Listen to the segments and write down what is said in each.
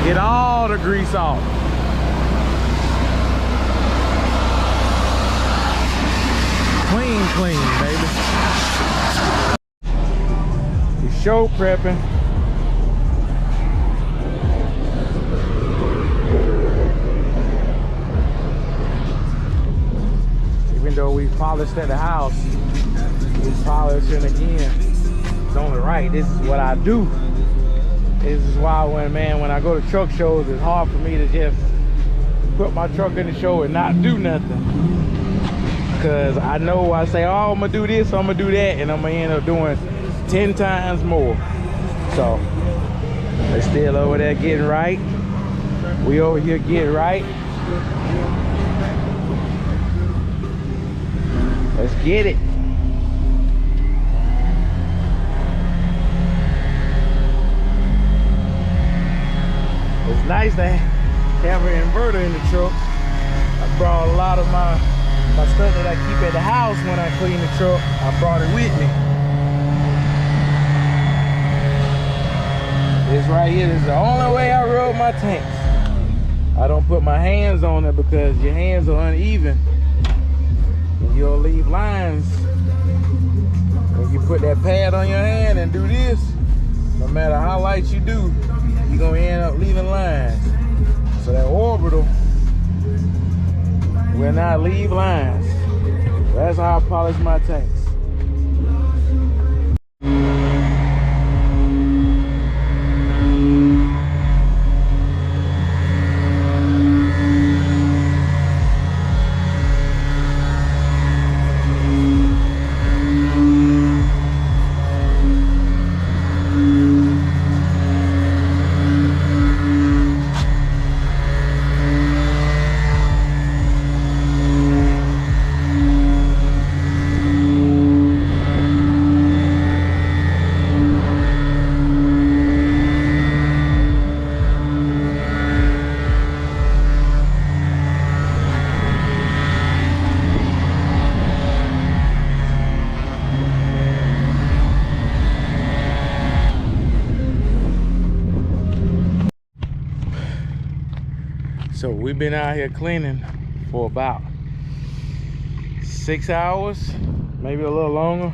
Get all the grease off. Clean, clean, baby. We show prepping. Even though we polished at the house, we polishing again. It's only right. This is what I do. This is why when I go to truck shows, it's hard for me to just put my truck in the show and not do nothing. Cause I know I say, oh, I'm gonna do this, I'm gonna do that, and I'm gonna end up doing 10 times more. So they're still over there getting right. We over here getting right. Let's get it. It's nice to have an inverter in the truck. I brought a lot of my stuff that I keep at the house when I clean the truck. I brought it with me. This right here is the only way I rub my tanks. I don't put my hands on it because your hands are uneven. And you'll leave lines. When you put that pad on your hand and do this, no matter how light you do, you're gonna end up leaving lines. So that orbital will not leave lines. That's how I polish my tanks. So we've been out here cleaning for about 6 hours, maybe a little longer.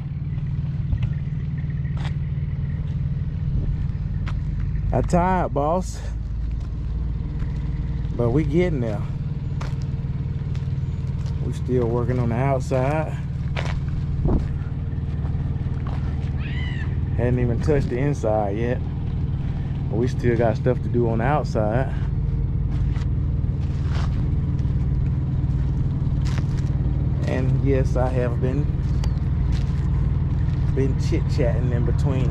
I'm tired, boss, but we getting there. We still working on the outside. Hadn't even touched the inside yet, but we still got stuff to do on the outside. And yes, I have been chit-chatting in between.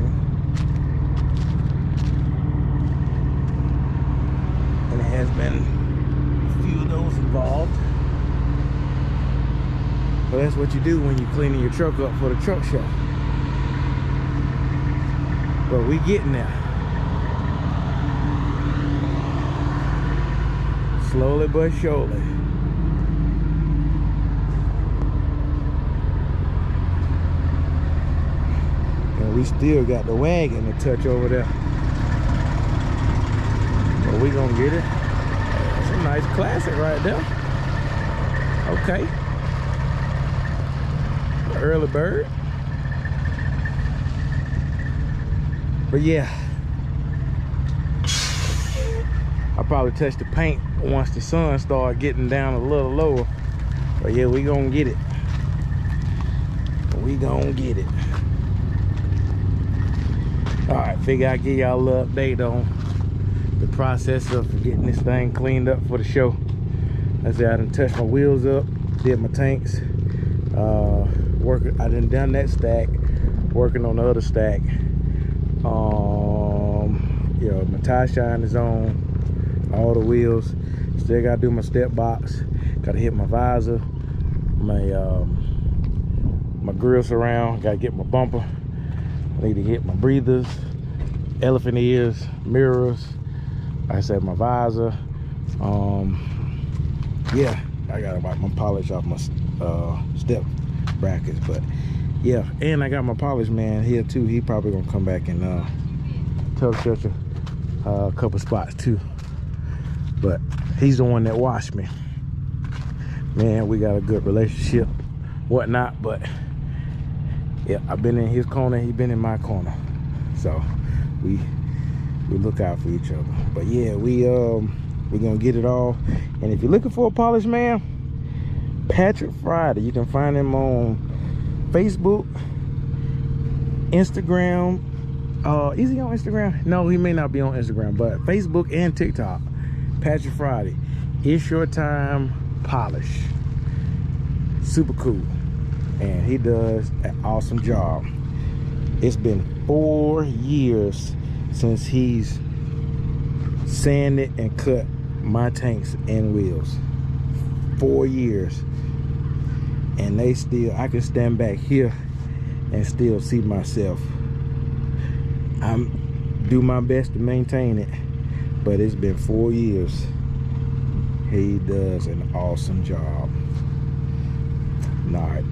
And there has been a few of those involved. But that's what you do when you're cleaning your truck up for the truck show. But we getting there. Slowly but surely. We still got the wagon to touch over there, but we gonna get it. That's a nice classic right there. Okay, early bird. But yeah, I'll probably touch the paint once the sun start getting down a little lower. But yeah, we gonna get it. We gonna get it. All right, figure I'll give y'all a little update on the process of getting this thing cleaned up for the show. I said I done touched my wheels up, did my tanks. I done that stack, working on the other stack. Yeah, my tie shine is on, all the wheels. Still gotta do my step box. Gotta hit my visor, my grill surround. Gotta get my bumper. I need to hit my breathers, elephant ears, mirrors. Like I said, my visor. Yeah, I gotta wipe my polish off my step brackets. But yeah, and I got my polish man here too. He probably gonna come back and tough touch a couple spots too. but he's the one that washed me. Man, we got a good relationship, whatnot, but yeah, I've been in his corner, he been in my corner. So we look out for each other. But yeah, we're gonna get it all. And if you're looking for a polished man, Patrick Friday, you can find him on Facebook, Instagram. Is he on Instagram? No, he may not be on Instagram, but Facebook and TikTok. Patrick Friday. It's your time polish. Super cool. And he does an awesome job. It's been 4 years since he's sanded and cut my tanks and wheels. 4 years. And they still, I can stand back here and still see myself. I'm do my best to maintain it, but it's been 4 years. He does an awesome job. All right,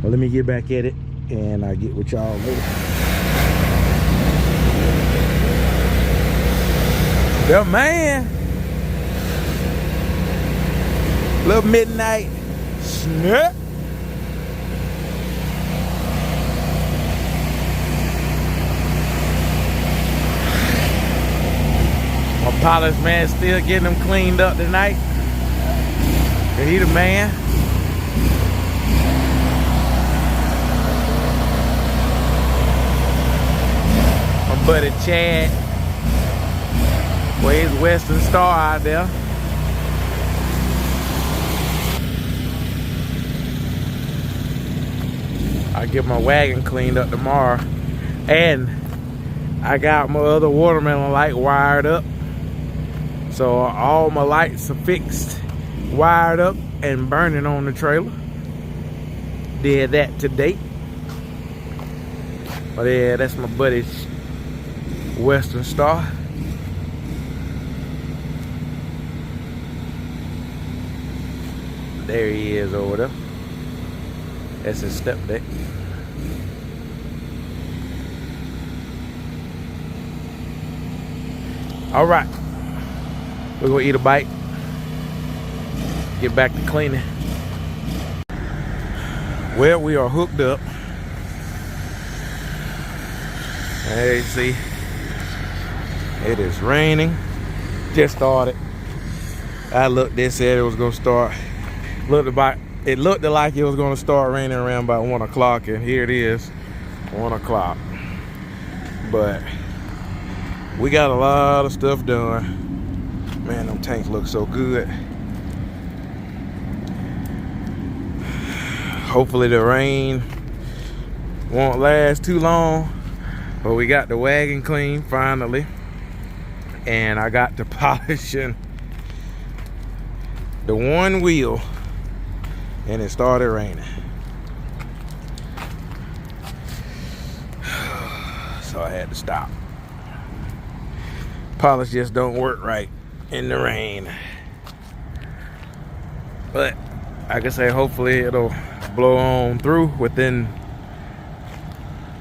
well, let me get back at it and I get with y'all later. The man, little midnight snap. My polished man still getting them cleaned up tonight. He the man. My buddy Chad, well, he's Western Star out there. I get my wagon cleaned up tomorrow, and I got my other watermelon light wired up. So all my lights are fixed, wired up, and burning on the trailer. Did that today. But yeah, that's my buddy's Western Star. There he is over there. That's his step deck. All right. We're gonna eat a bite, get back to cleaning. Well, we are hooked up. As you see, it is raining. Just started. I looked, they said it was gonna start. It looked like it was gonna start raining around about 1 o'clock, and here it is, 1 o'clock. But we got a lot of stuff done. Man, them tanks look so good. Hopefully the rain won't last too long. But we got the wagon clean finally. And I got to polishing the one wheel. And it started raining. So I had to stop. Polish just don't work right in the rain. But like I say, hopefully it'll blow on through within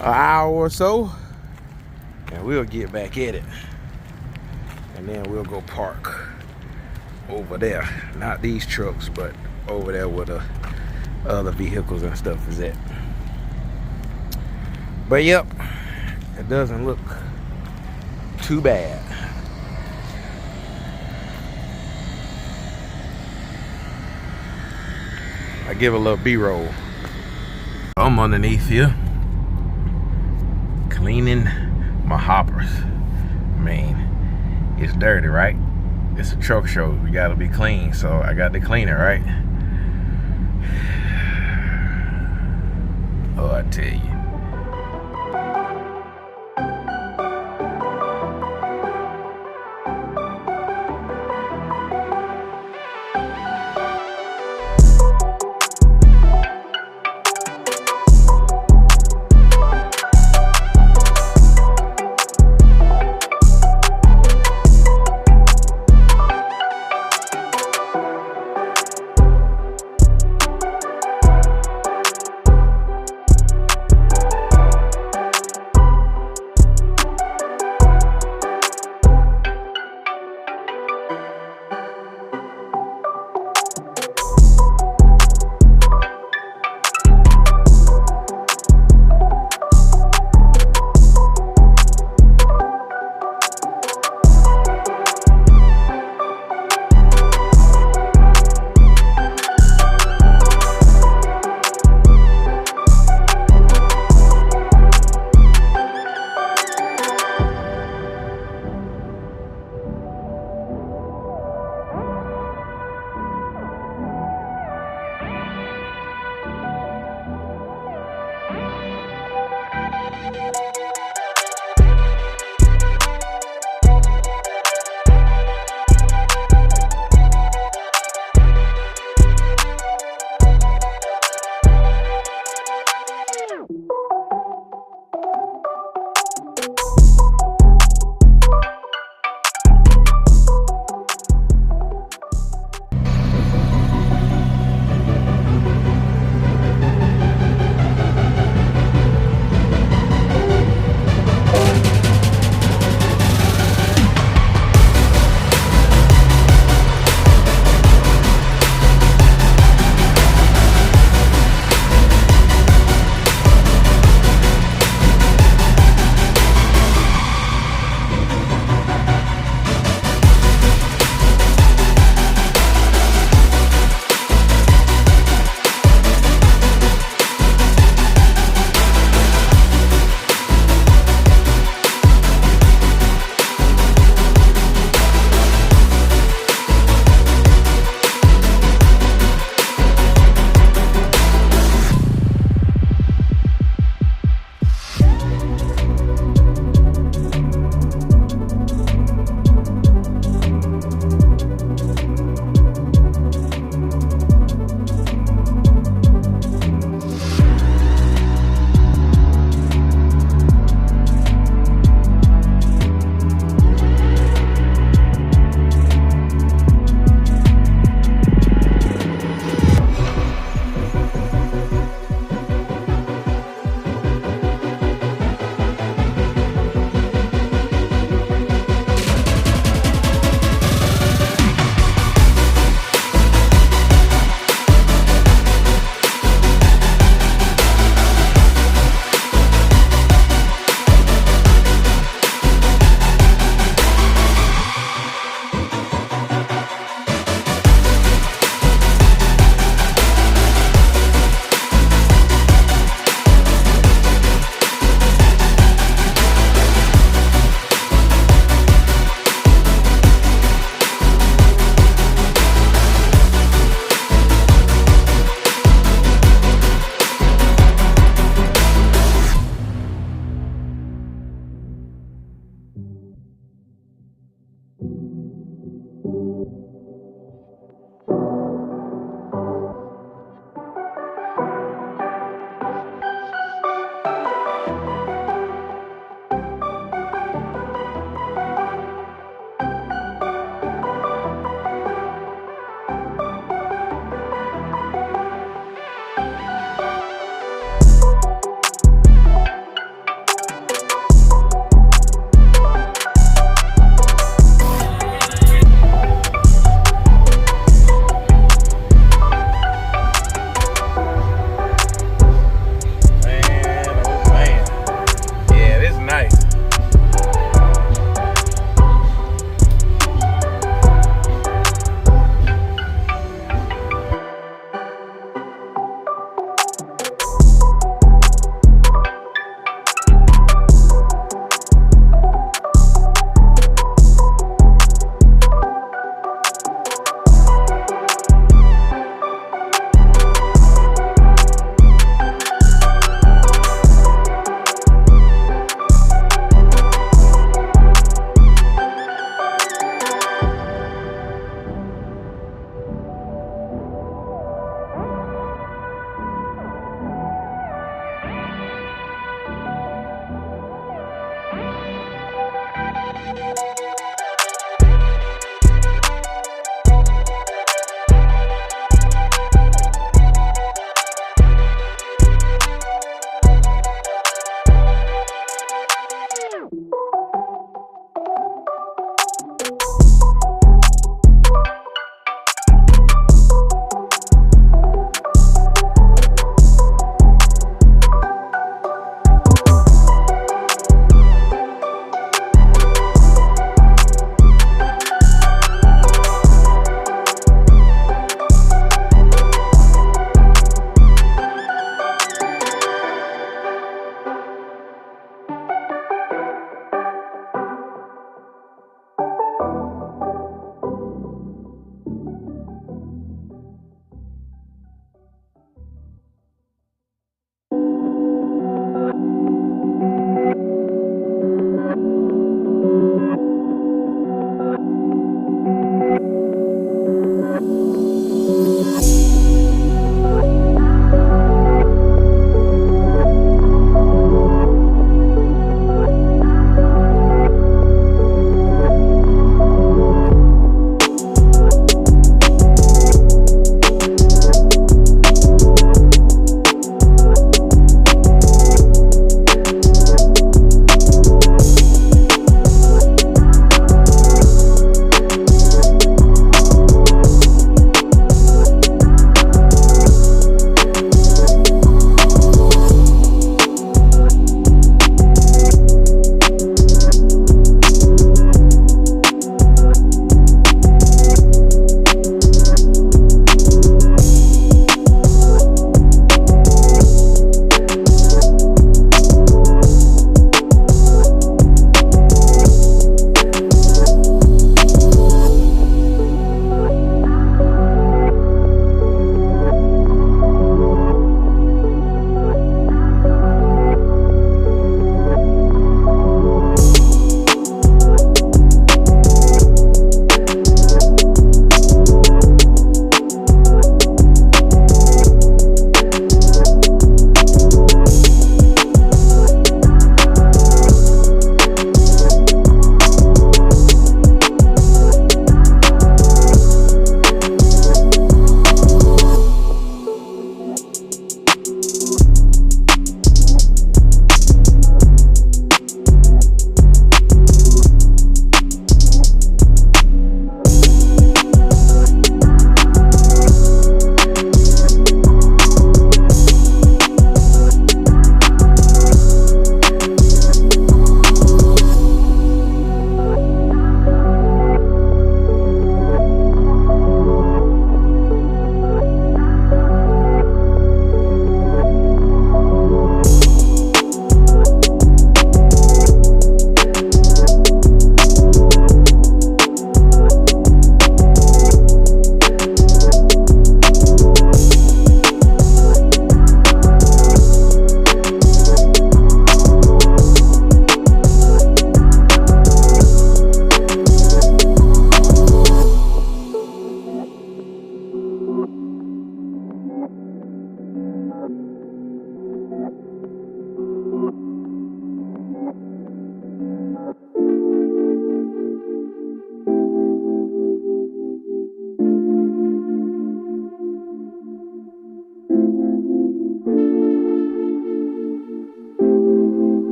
an hour or so, and we'll get back at it. And then we'll go park over there. Not these trucks, but over there where the other vehicles and stuff is at. But yep, it doesn't look too bad. I give a little B-roll. I'm underneath here cleaning my hoppers. I mean, it's dirty, right? It's a truck show. We gotta be clean, so I got to clean it, right? Oh, I tell you.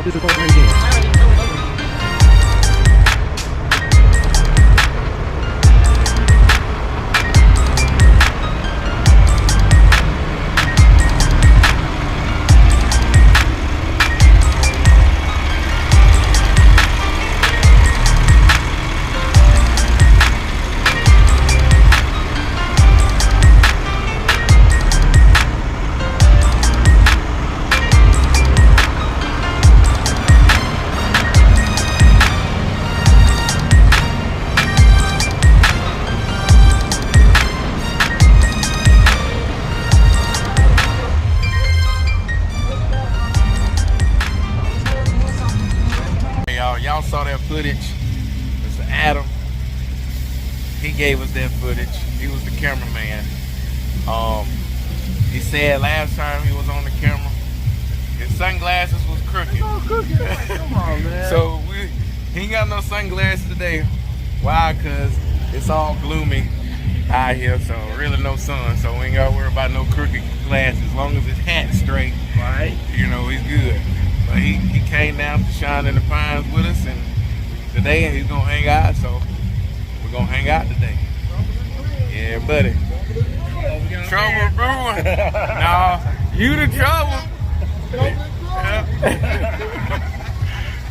this recording again. Y'all saw that footage. Mr. Adam, he gave us that footage. He was the cameraman. He said last time he was on the camera, his sunglasses was crooked. Oh, crooked. Come on, man. So he ain't got no sunglasses today. Why? Cause it's all gloomy out here, so really no sun. So we ain't gotta worry about no crooked glasses. As long as his hat's straight, Right. you know, he's good. But he came down to Shine in the Pines with us, and today he's gonna hang out, so we're gonna hang out today. Yeah, buddy. Trouble brewing. No, you the trouble.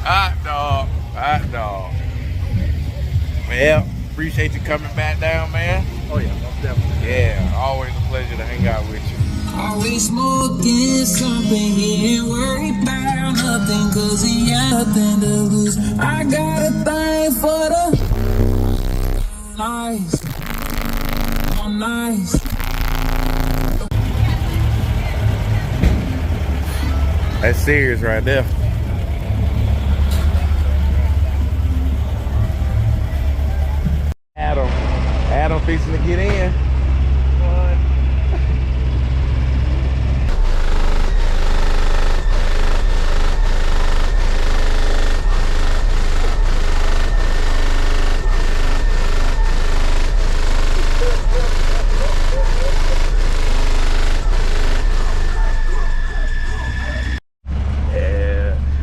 Hot dog. Hot dog. Well, appreciate you coming back down, man. Oh yeah, most definitely. Yeah, always a pleasure to hang out with you. Always smoking something, he ain't worried about nothing, cause he got nothing to lose. I got a thing for the nice, oh nice. That's serious right there. Adam fixing to get in.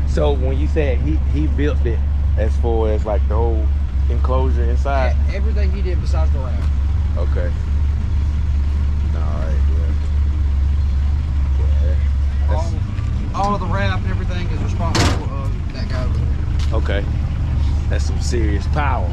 So when you said he built it as far as like the whole enclosure inside? Everything he did besides the ramp. Okay. Alright, yeah. All of the ramp and everything is responsible for that guy over there. Okay. That's some serious power.